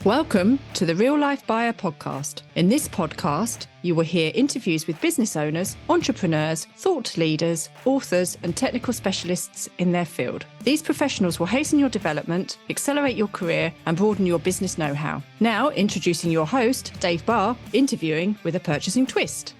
Welcome to the Real Life Buyer podcast. In this podcast, you will hear interviews with business owners, entrepreneurs, thought leaders, authors, and technical specialists in their field. These professionals will hasten your development, accelerate your career, and broaden your business know-how. Now, introducing your host, Dave Barr, interviewing with a purchasing twist.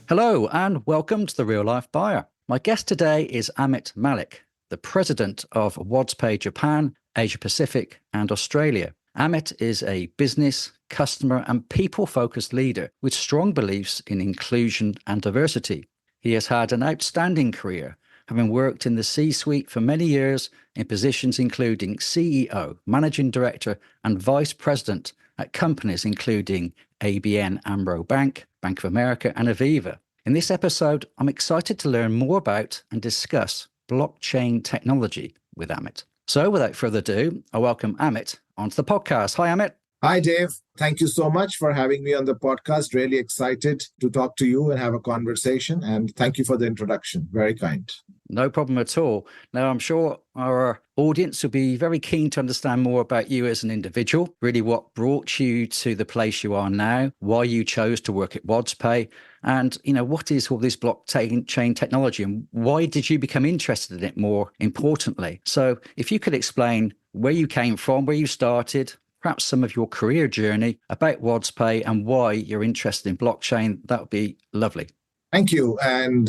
Hello, and welcome to the Real Life Buyer. My guest today is Amit Malik, the President of WadzPay Japan, Asia Pacific, and Australia. Amit is a business, customer, and people-focused leader with strong beliefs in inclusion and diversity. He has had an outstanding career, having worked in the C-suite for many years in positions including CEO, Managing Director, and Vice President at companies including ABN Amro Bank, Bank of America, and Aviva. In this episode, I'm excited to learn more about and discuss blockchain technology with Amit. So without further ado, I welcome Amit onto the podcast. Hi, Amit. Hi, Dave. Thank you so much for having me on the podcast. Really excited to talk to you and have a conversation. And thank you for the introduction. Very kind. No problem at all. Now, I'm sure our audience will be very keen to understand more about you as an individual, really what brought you to the place you are now, why you chose to work at WadzPay, and, what is all this blockchain technology and why did you become interested in it more importantly? So if you could explain where you came from, where you started, perhaps some of your career journey about WadzPay and why you're interested in blockchain, that would be lovely. Thank you. And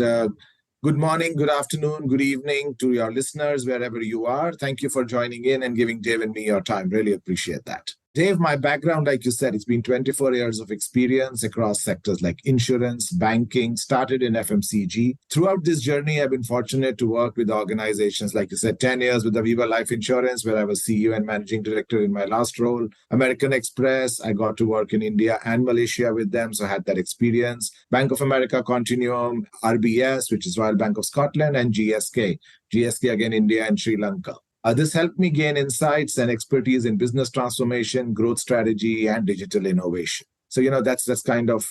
good morning, good afternoon, good evening to your listeners, wherever you are. Thank you for joining in and giving Dave and me your time. Really appreciate that. Dave, my background, like you said, it's been 24 years of experience across sectors like insurance, banking, started in FMCG. Throughout this journey, I've been fortunate to work with organizations, like you said, 10 years with Aviva Life Insurance, where I was CEO and Managing Director in my last role. American Express, I got to work in India and Malaysia with them, so I had that experience. Bank of America Continuum, RBS, which is Royal Bank of Scotland, and GSK. GSK, again, India and Sri Lanka. This helped me gain insights and expertise in business transformation, growth strategy, and digital innovation. So, that's kind of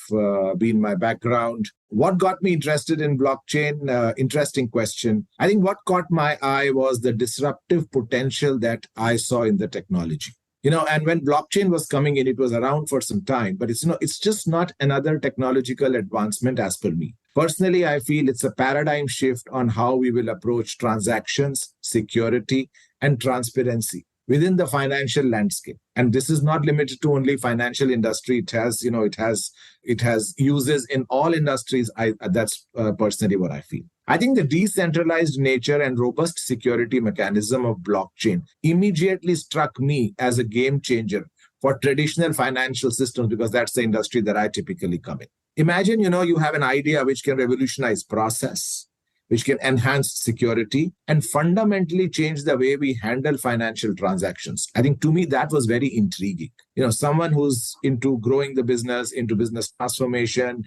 been my background. What got me interested in blockchain? Interesting question. I think what caught my eye was the disruptive potential that I saw in the technology. And when blockchain was coming in, it was around for some time, but it's just not another technological advancement as per me. Personally, I feel it's a paradigm shift on how we will approach transactions, security, and transparency within the financial landscape. And this is not limited to only financial industry. It has uses in all industries. That's personally what I feel. I think the decentralized nature and robust security mechanism of blockchain immediately struck me as a game changer for traditional financial systems, because that's the industry that I typically come in. Imagine, you have an idea which can revolutionize process, which can enhance security and fundamentally change the way we handle financial transactions. I think to me, that was very intriguing. Someone who's into growing the business, into business transformation,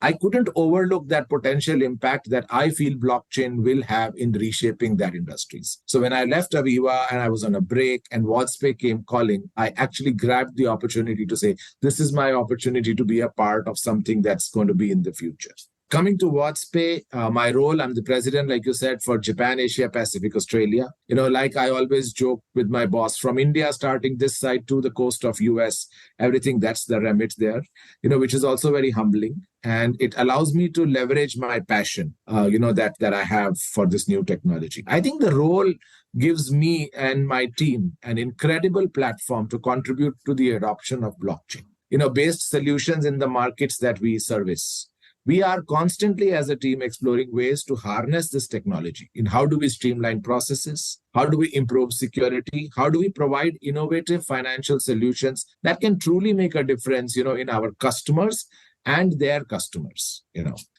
I couldn't overlook that potential impact that I feel blockchain will have in reshaping that industries. So when I left Aviva and I was on a break and WadzPay came calling, I actually grabbed the opportunity to say, this is my opportunity to be a part of something that's going to be in the future. Coming to WadzPay, my role, I'm the president, like you said, for Japan, Asia, Pacific, Australia. Like I always joke with my boss, from India starting this side to the coast of US, everything that's the remit there, which is also very humbling. And it allows me to leverage my passion, that I have for this new technology. I think the role gives me and my team an incredible platform to contribute to the adoption of blockchain, based solutions in the markets that we service. We are constantly as a team exploring ways to harness this technology. In how do we streamline processes? How do we improve security? How do we provide innovative financial solutions that can truly make a difference, in our customers and their customers,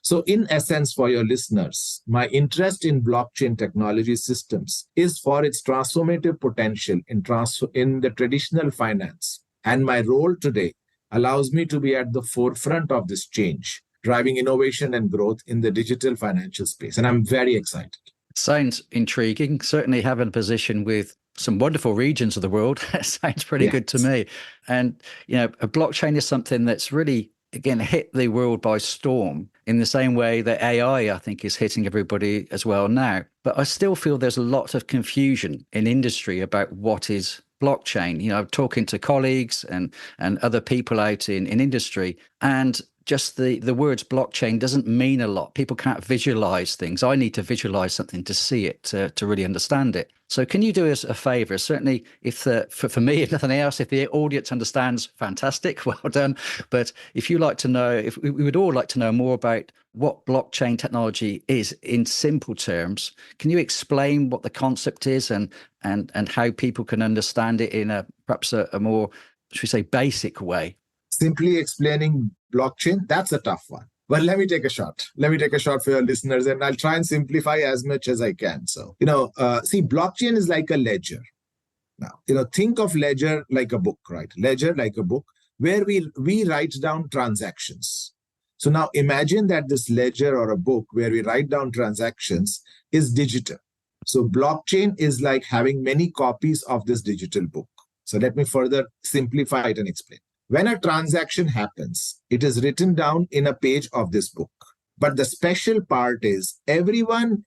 So in essence, for your listeners, my interest in blockchain technology systems is for its transformative potential in the traditional finance. And my role today allows me to be at the forefront of this change, driving innovation and growth in the digital financial space. And I'm very excited. Sounds intriguing. Certainly having a position with some wonderful regions of the world. Sounds pretty good to me. And, a blockchain is something that's really, again, hit the world by storm in the same way that AI, I think, is hitting everybody as well now. But I still feel there's a lot of confusion in industry about what is blockchain, talking to colleagues and other people out in industry, and just the words blockchain doesn't mean a lot. People can't visualize things. I need to visualize something to see it, to really understand it. So can you do us a favor? Certainly, if for me, if nothing else, if the audience understands, fantastic, well done. But if you like to know, if we would all like to know more about what blockchain technology is in simple terms, can you explain what the concept is and how people can understand it in perhaps a more, should we say, basic way? Simply explaining blockchain, that's a tough one. But let me take a shot. Let me take a shot for your listeners, and I'll try and simplify as much as I can. So, see, blockchain is like a ledger. Now, think of ledger like a book, right? Ledger like a book where we write down transactions. So now imagine that this ledger or a book where we write down transactions is digital. So blockchain is like having many copies of this digital book. So let me further simplify it and explain. When a transaction happens, it is written down in a page of this book. But the special part is everyone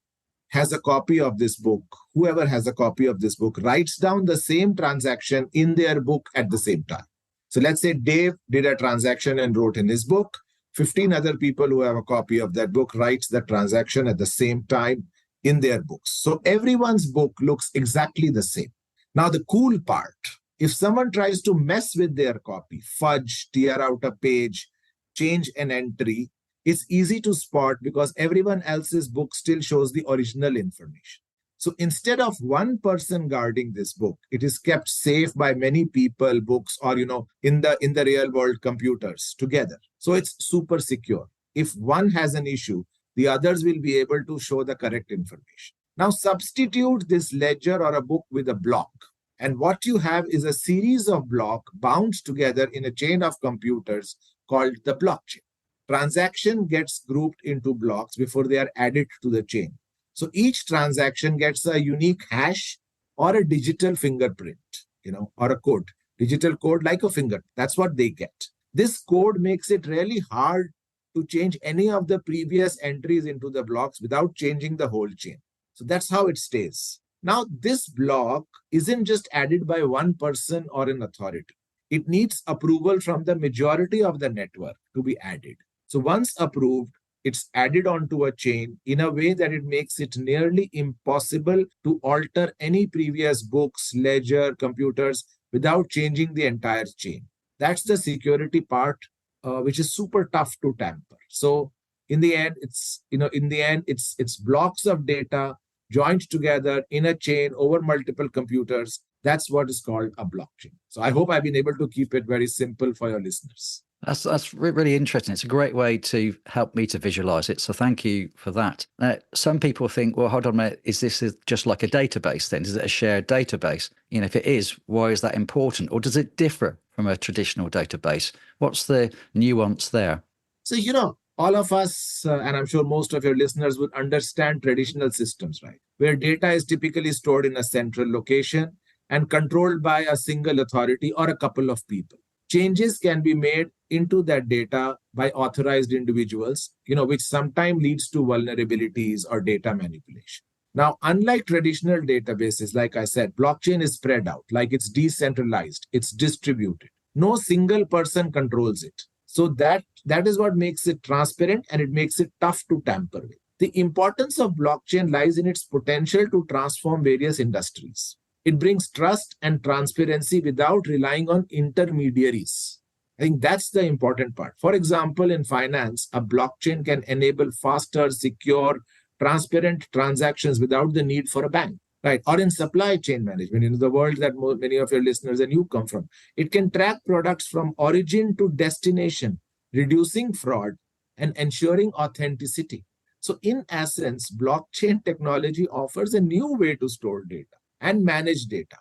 has a copy of this book. Whoever has a copy of this book writes down the same transaction in their book at the same time. So let's say Dave did a transaction and wrote in his book. 15 other people who have a copy of that book writes the transaction at the same time in their books. So everyone's book looks exactly the same. Now, the cool part, if someone tries to mess with their copy, fudge, tear out a page, change an entry, it's easy to spot because everyone else's book still shows the original information. So instead of one person guarding this book, it is kept safe by many people, books, or, in the real world computers together. So it's super secure. If one has an issue, the others will be able to show the correct information. Now substitute this ledger or a book with a block. And what you have is a series of blocks bound together in a chain of computers called the blockchain. Transaction gets grouped into blocks before they are added to the chain. So each transaction gets a unique hash or a digital fingerprint, or a code, digital code like a finger. That's what they get. This code makes it really hard to change any of the previous entries into the blocks without changing the whole chain. So that's how it stays. Now, this block isn't just added by one person or an authority. It needs approval from the majority of the network to be added. So once approved, it's added onto a chain in a way that it makes it nearly impossible to alter any previous books, ledger, computers without changing the entire chain. That's the security part, which is super tough to tamper. So in the end, it's blocks of data joined together in a chain over multiple computers. That's what is called a blockchain. So I hope I've been able to keep it very simple for your listeners. That's really interesting. It's a great way to help me to visualize it. So thank you for that. Now, some people think, well, hold on a minute, is this just like a database then? Is it a shared database? If it is, why is that important? Or does it differ from a traditional database? What's the nuance there? So, all of us, and I'm sure most of your listeners would understand traditional systems, right? Where data is typically stored in a central location and controlled by a single authority or a couple of people. Changes can be made into that data by authorized individuals, which sometimes leads to vulnerabilities or data manipulation. Now, unlike traditional databases, like I said, blockchain is spread out, like it's decentralized, it's distributed. No single person controls it. So that is what makes it transparent and it makes it tough to tamper with. The importance of blockchain lies in its potential to transform various industries. It brings trust and transparency without relying on intermediaries. I think that's the important part. For example, in finance, a blockchain can enable faster, secure, transparent transactions without the need for a bank, right? Or in supply chain management, the world that many of your listeners and you come from, it can track products from origin to destination, reducing fraud and ensuring authenticity. So in essence, blockchain technology offers a new way to store data and manage data.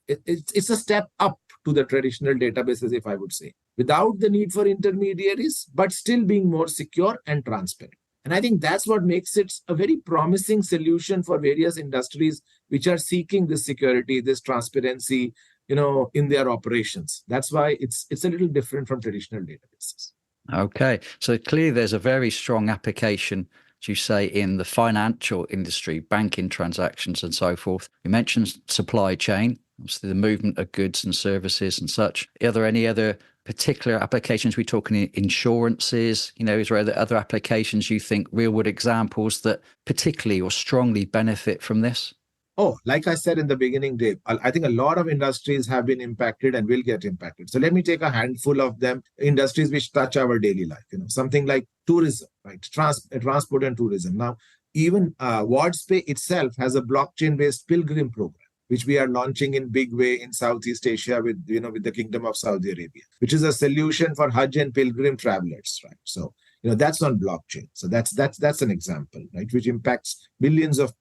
It's a step up to the traditional databases, if I would say, without the need for intermediaries, but still being more secure and transparent. And I think that's what makes it a very promising solution for various industries which are seeking this security, this transparency, in their operations. That's why it's a little different from traditional databases. Okay. So clearly there's a very strong application, as you say, in the financial industry, banking transactions and so forth. You mentioned supply chain. obviously the movement of goods and services and such. Are there any other particular applications? We're talking insurances, is there other applications you think, real world examples that particularly or strongly benefit from this? Oh, like I said in the beginning, Dave, I think a lot of industries have been impacted and will get impacted. So let me take a handful of them, industries which touch our daily life, something like tourism, right? Transport and tourism. Now, even WadzPay itself has a blockchain-based pilgrim program, which we are launching in big way in Southeast Asia with the Kingdom of Saudi Arabia, which is a solution for Hajj and pilgrim travelers, right? So that's on blockchain. So that's an example, right, which impacts millions of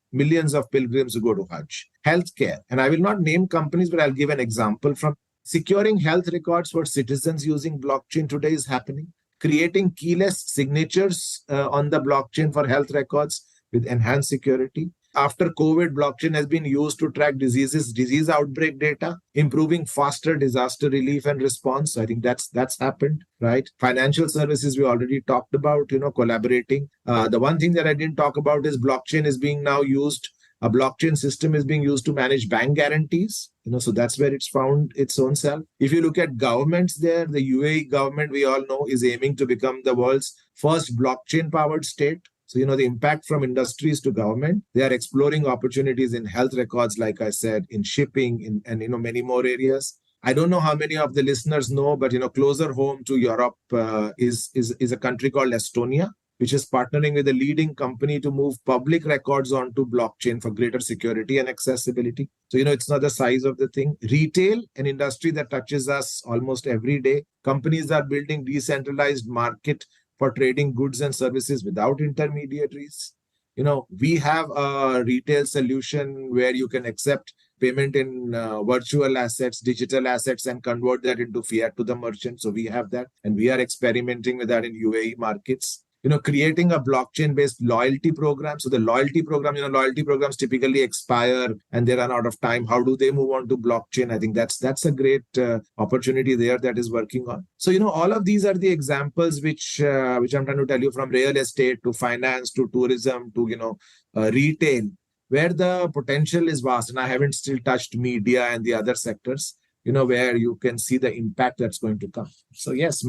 pilgrims who go to Hajj. Healthcare, and I will not name companies, but I'll give an example from securing health records for citizens using blockchain today is happening. Creating keyless signatures on the blockchain for health records with enhanced security. After COVID, blockchain has been used to track disease outbreak data, improving faster disaster relief and response. So I think that's happened, right? Financial services, we already talked about, collaborating. The one thing that I didn't talk about is blockchain is being now used. A blockchain system is being used to manage bank guarantees, so that's where it's found its own self. If you look at governments there, the UAE government, we all know, is aiming to become the world's first blockchain-powered state. So, the impact from industries to government, they are exploring opportunities in health records, like I said, in shipping, and many more areas. I don't know how many of the listeners know, but, closer home to Europe is a country called Estonia, which is partnering with a leading company to move public records onto blockchain for greater security and accessibility. So, it's not the size of the thing. Retail, an industry that touches us almost every day. Companies are building decentralized market for trading goods and services without intermediaries. We have a retail solution where you can accept payment in virtual assets, digital assets, and convert that into fiat to the merchant. So we have that, and we are experimenting with that in UAE markets. Creating a blockchain-based loyalty program. So the loyalty programs typically expire and they run out of time. How do they move on to blockchain? I think that's a great opportunity there that is working on. So, all of these are the examples which I'm trying to tell you, from real estate to finance to tourism to, retail, where the potential is vast. And I haven't still touched media and the other sectors, where you can see the impact that's going to come. So yes,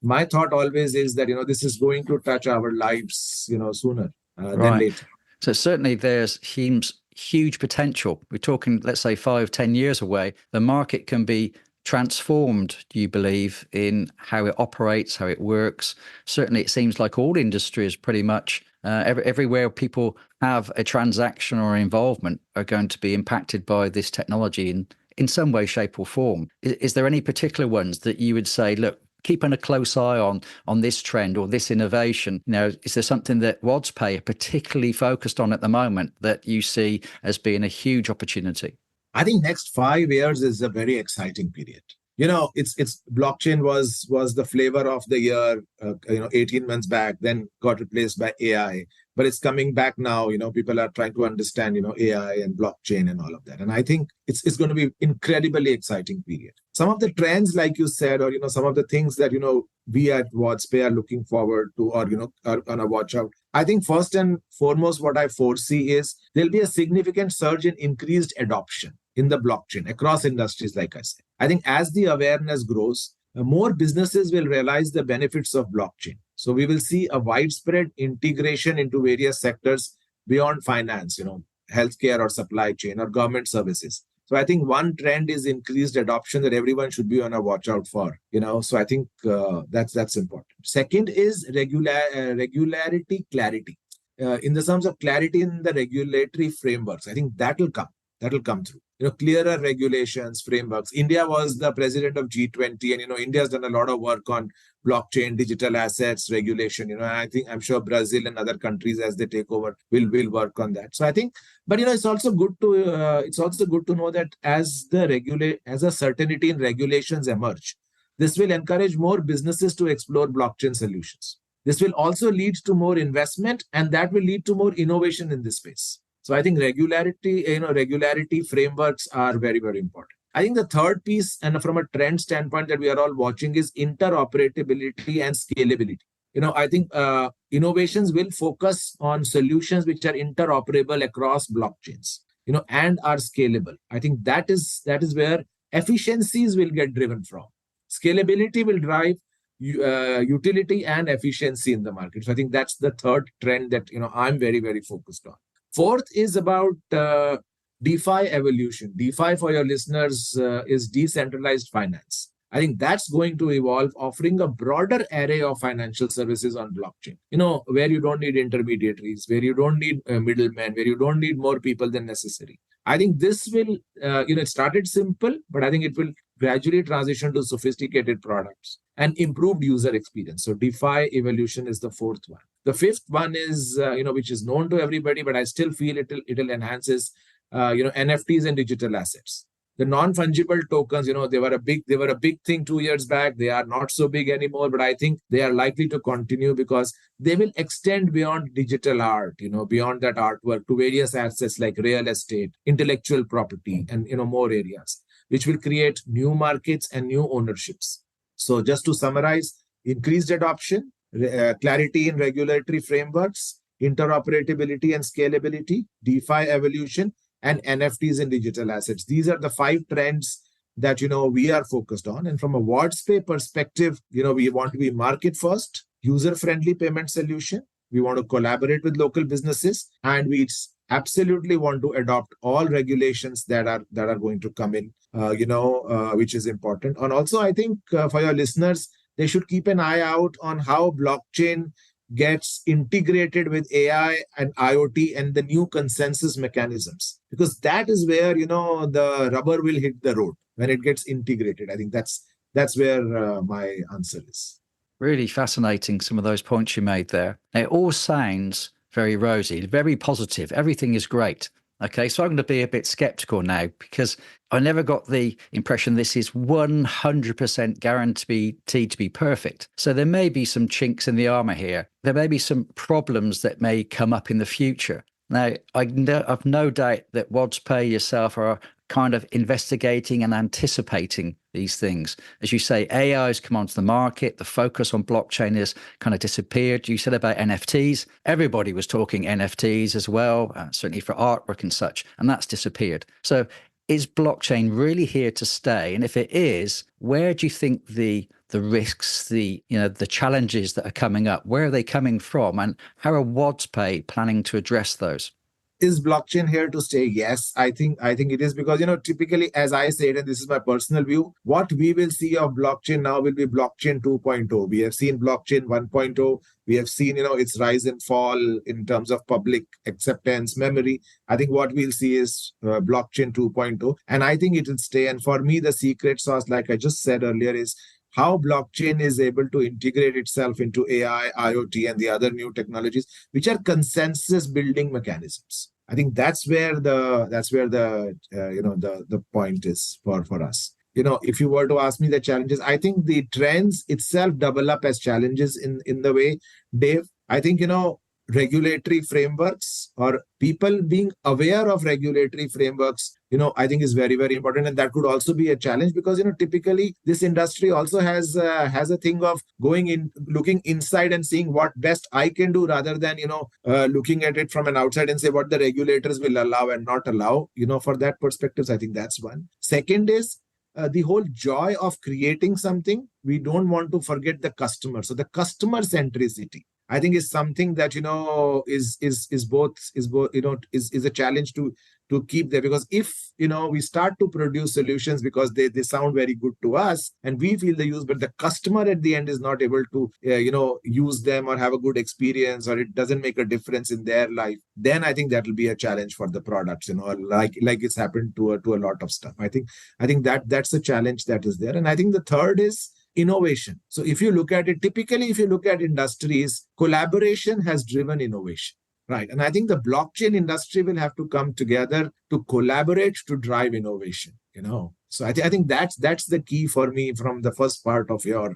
my thought always is that, this is going to touch our lives, sooner than later. So certainly there's huge potential. We're talking, let's say, 5-10 years away. The market can be transformed, do you believe, in how it operates, how it works? Certainly it seems like all industries pretty much, everywhere people have a transaction or involvement are going to be impacted by this technology in some way, shape or form. Is there any particular ones that you would say, look, keeping a close eye on this trend or this innovation? Is there something that WadzPay are particularly focused on at the moment that you see as being a huge opportunity? I think next 5 years is a very exciting period. It's blockchain was the flavor of the year, 18 months back, then got replaced by AI. But it's coming back now. People are trying to understand, AI and blockchain and all of that. And I think it's going to be incredibly exciting period. Some of the trends, like you said, or, some of the things that, we at WadzPay are looking forward to, or, are on a watch out. I think first and foremost, what I foresee is there'll be a significant surge in increased adoption in the blockchain across industries, like I said. I think as the awareness grows, more businesses will realize the benefits of blockchain. So we will see a widespread integration into various sectors beyond finance, healthcare or supply chain or government services. So I think one trend is increased adoption that everyone should be on a watch out for, So I think that's important. Second is regularity, clarity. In the terms of clarity in the regulatory frameworks, I think that will come through. Clearer regulations, frameworks. India was the president of G20, and India has done a lot of work on blockchain, digital assets, regulation. I'm sure Brazil and other countries, as they take over, will work on that. So I think, but it's also good to know that as a certainty in regulations emerge, this will encourage more businesses to explore blockchain solutions. This will also lead to more investment, and that will lead to more innovation in this space. So I think regularity frameworks are very, very important. I think the third piece, and from a trend standpoint that we are all watching, is interoperability and scalability. I think innovations will focus on solutions which are interoperable across blockchains. and are scalable. I think that is where efficiencies will get driven from. Scalability will drive utility and efficiency in the market. So I think that's the third trend that I'm very, very focused on. Fourth is about DeFi evolution. DeFi, for your listeners, is decentralized finance. I think that's going to evolve, offering a broader array of financial services on blockchain, where you don't need intermediaries, where you don't need middlemen, where you don't need more people than necessary. I think this will, it started simple, but I think it will gradually transition to sophisticated products and improved user experience. So DeFi evolution is the fourth one. The fifth one is, which is known to everybody, but I still feel it'll enhances, NFTs and digital assets. The non-fungible tokens, they were a big thing 2 years back. They are not so big anymore, but I think they are likely to continue because they will extend beyond digital art, beyond that artwork to various assets like real estate, intellectual property, and more areas, which will create new markets and new ownerships. So just to summarize, increased adoption, clarity in regulatory frameworks, interoperability and scalability, DeFi evolution, and NFTs and digital assets. These are the 5 trends that, we are focused on. And from a WadzPay perspective, we want to be market first, user-friendly payment solution. We want to collaborate with local businesses, and we absolutely want to adopt all regulations that are going to come in, which is important. And also, I think for your listeners, they should keep an eye out on how blockchain gets integrated with AI and IoT and the new consensus mechanisms, because that is where, the rubber will hit the road when it gets integrated. I think that's where my answer is. Really fascinating, some of those points you made there. It all sounds very rosy, very positive. Everything is great. Okay, so I'm going to be a bit skeptical now because I never got the impression this is 100% guaranteed to be perfect. So there may be some chinks in the armor here. There may be some problems that may come up in the future. Now, I've no doubt that WadzPay yourself are kind of investigating and anticipating these things. As you say, AI has come onto the market. The focus on blockchain has kind of disappeared. You said about NFTs. Everybody was talking NFTs as well, certainly for artwork and such, and that's disappeared. So is blockchain really here to stay? And if it is, where do you think the risks, the challenges that are coming up, where are they coming from? And how are WadzPay planning to address those? Is blockchain here to stay? Yes, I think it is, because typically, as I said, and this is my personal view, what we will see of blockchain now will be blockchain 2.0. We have seen blockchain 1.0. We have seen its rise and fall in terms of public acceptance, memory. I think what we'll see is blockchain 2.0, and I think it will stay. And for me, the secret sauce, like I just said earlier, is how blockchain is able to integrate itself into AI, IoT, and the other new technologies, which are consensus building mechanisms. I think that's where the point is for us. If you were to ask me the challenges, I think the trends itself double up as challenges in the way, Dave. I think regulatory frameworks, or people being aware of regulatory frameworks, I think is very, very important. And that could also be a challenge because, typically this industry also has a thing of going in, looking inside and seeing what best I can do, rather than, looking at it from an outside and say what the regulators will allow and not allow, for that perspective. So I think that's one. Second is the whole joy of creating something. We don't want to forget the customer. So the customer centricity, I think, is something that is a challenge to keep there, because if we start to produce solutions because they sound very good to us and we feel the use, but the customer at the end is not able to use them or have a good experience, or it doesn't make a difference in their life, then I think that will be a challenge for the products, like it's happened to a lot of stuff. I think that's a challenge that is there. And I think the third is innovation. So if you look at it, typically, if you look at industries, collaboration has driven innovation, right? And I think the blockchain industry will have to come together to collaborate to drive innovation, So I think that's the key for me from the first part of your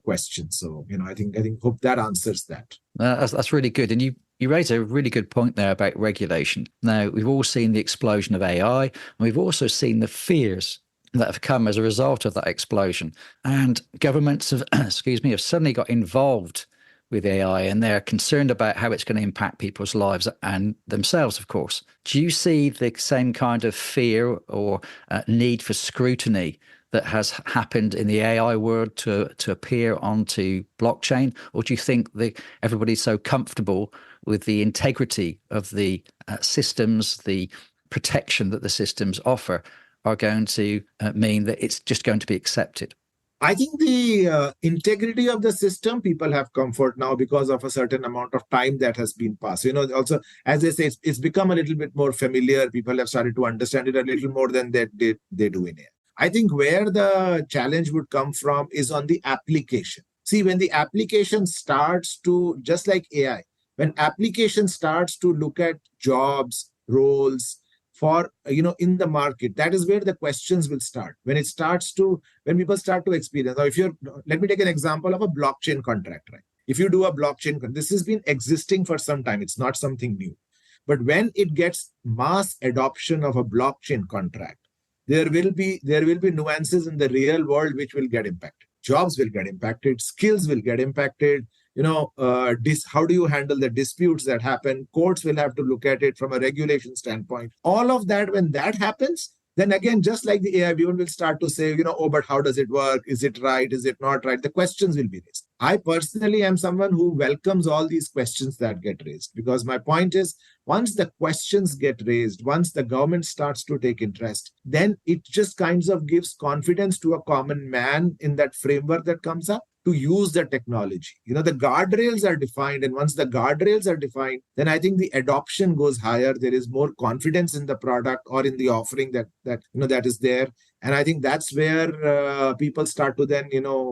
question. So, I think hope that answers that. That's really good. And you raise a really good point there about regulation. Now, we've all seen the explosion of AI, and we've also seen the fears that have come as a result of that explosion. And governments have, have suddenly got involved with AI, and they're concerned about how it's going to impact people's lives and themselves, of course. Do you see the same kind of fear or need for scrutiny that has happened in the AI world to appear onto blockchain? Or do you think that everybody's so comfortable with the integrity of the systems, the protection that the systems offer, are going to mean that it's just going to be accepted? I think the integrity of the system, people have comfort now because of a certain amount of time that has been passed. Also, as I say, it's become a little bit more familiar. People have started to understand it a little more than they do in it. I think where the challenge would come from is on the application. See, when the application starts to, just like AI, when application starts to look at jobs, roles, for in the market, that is where the questions will start. When people start to experience. Now, let me take an example of a blockchain contract, right? If you do a blockchain, this has been existing for some time. It's not something new. But when it gets mass adoption of a blockchain contract, there will be nuances in the real world which will get impacted. Jobs will get impacted, skills will get impacted. How do you handle the disputes that happen? Courts will have to look at it from a regulation standpoint. All of that, when that happens, then again, just like the AI, everyone will start to say, but how does it work? Is it right? Is it not right? The questions will be raised. I personally am someone who welcomes all these questions that get raised, because my point is, once the questions get raised, once the government starts to take interest, then it just kinds of gives confidence to a common man in that framework that comes up to use the technology. The guardrails are defined, and once the guardrails are defined, then I think the adoption goes higher. There is more confidence in the product or in the offering that is there, and I think that's where people start to then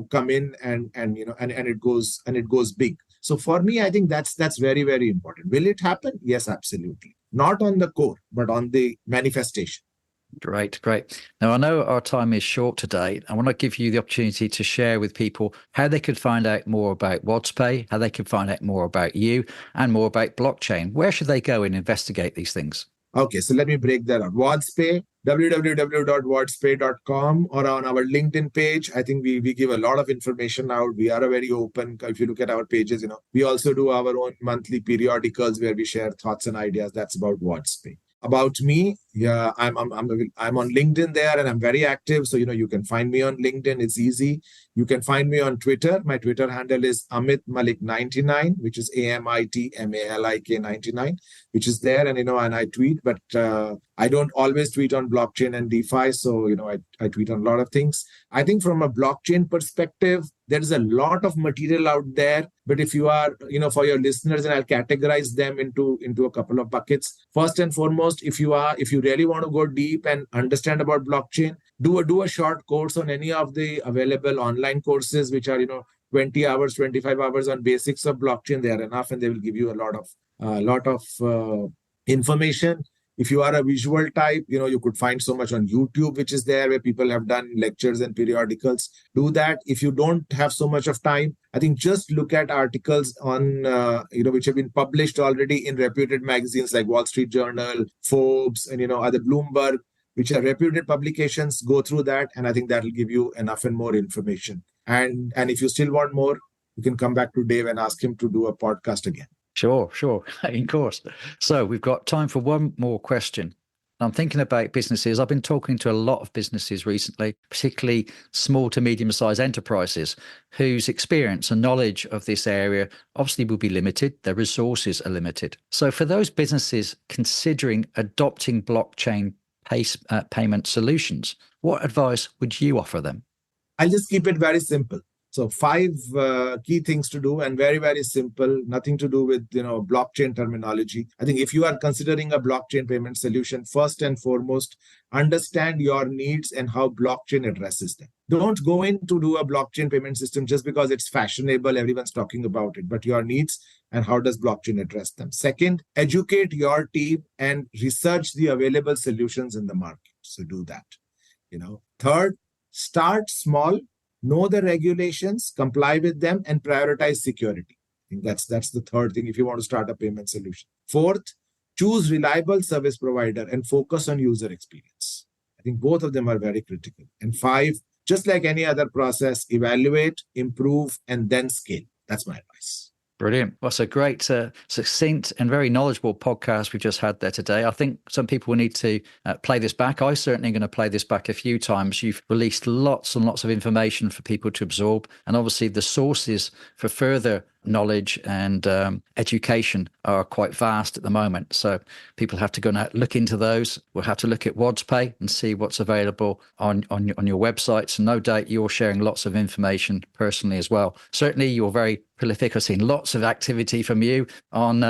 come in and it goes big. So for me, I think that's very, very important. Will it happen? Yes, absolutely. Not on the core, but on the manifestation. Great. Now, I know our time is short today. I want to give you the opportunity to share with people how they could find out more about WadzPay, how they can find out more about you and more about blockchain. Where should they go and investigate these things? Okay, so let me break that out. WadzPay, www.wadzpay.com, or on our LinkedIn page. I think we give a lot of information out. We are a very open. If you look at our pages, we also do our own monthly periodicals where we share thoughts and ideas. That's about WadzPay. About me, yeah, I'm on LinkedIn there, and I'm very active. So you can find me on LinkedIn. It's easy. You can find me on Twitter. My Twitter handle is Amit Malik 99, which is AMITMALIK 99, which is there. And and I tweet, but I don't always tweet on blockchain and DeFi. So I tweet on a lot of things. I think from a blockchain perspective, there is a lot of material out there. But if you are, for your listeners, and I'll categorize them into a couple of buckets. First and foremost, if you really want to go deep and understand about blockchain, do a short course on any of the available online courses, which are 20 hours, 25 hours on basics of blockchain. They are enough, and they will give you a lot of information. If you are a visual type, you could find so much on YouTube, which is there, where people have done lectures and periodicals. Do that. If you don't have so much of time, I think just look at articles on, which have been published already in reputed magazines like Wall Street Journal, Forbes, and, other Bloomberg, which are reputed publications. Go through that. And I think that will give you enough and more information. And if you still want more, you can come back to Dave and ask him to do a podcast again. Sure. Of course. So we've got time for one more question. I'm thinking about businesses. I've been talking to a lot of businesses recently, particularly small to medium-sized enterprises whose experience and knowledge of this area obviously will be limited. Their resources are limited. So for those businesses considering adopting blockchain payment solutions, what advice would you offer them? I'll just keep it very simple. So 5 key things to do, and very, very simple, nothing to do with, blockchain terminology. I think if you are considering a blockchain payment solution, first and foremost, understand your needs and how blockchain addresses them. Don't go in to do a blockchain payment system just because it's fashionable, everyone's talking about it, but your needs and how does blockchain address them. Second, educate your team and research the available solutions in the market. So do that. Third, start small. Know the regulations, comply with them, and prioritize security. I think that's the third thing if you want to start a payment solution. Fourth, choose reliable service provider and focus on user experience. I think both of them are very critical. And 5, just like any other process, evaluate, improve, and then scale. That's my advice. Brilliant. Well, it's a great, succinct and very knowledgeable podcast we've just had there today. I think some people will need to play this back. I certainly going to play this back a few times. You've released lots and lots of information for people to absorb. And obviously the sources for further knowledge and education are quite vast at the moment. So people have to go and look into those. We'll have to look at WadzPay and see what's available on your websites. And no doubt you're sharing lots of information personally as well. Certainly you're very prolific. I've seen lots of activity from you on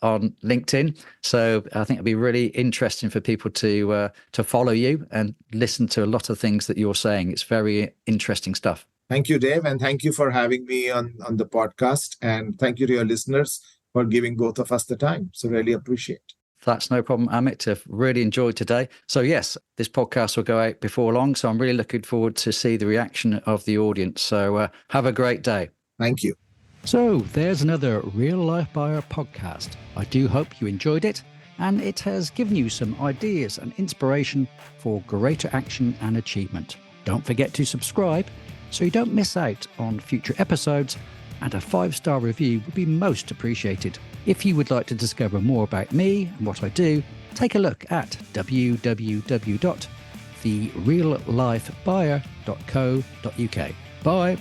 LinkedIn. So I think it'll be really interesting for people to follow you and listen to a lot of things that you're saying. It's very interesting stuff. Thank you, Dave, and thank you for having me on the podcast. And thank you to your listeners for giving both of us the time. So really appreciate it. That's no problem, Amit. I've really enjoyed today. So yes, this podcast will go out before long. So I'm really looking forward to see the reaction of the audience. So have a great day. Thank you. So there's another Real Life Buyer podcast. I do hope you enjoyed it and it has given you some ideas and inspiration for greater action and achievement. Don't forget to subscribe so you don't miss out on future episodes, and a 5-star review would be most appreciated. If you would like to discover more about me and what I do, take a look at www.thereallifebuyer.co.uk. Bye.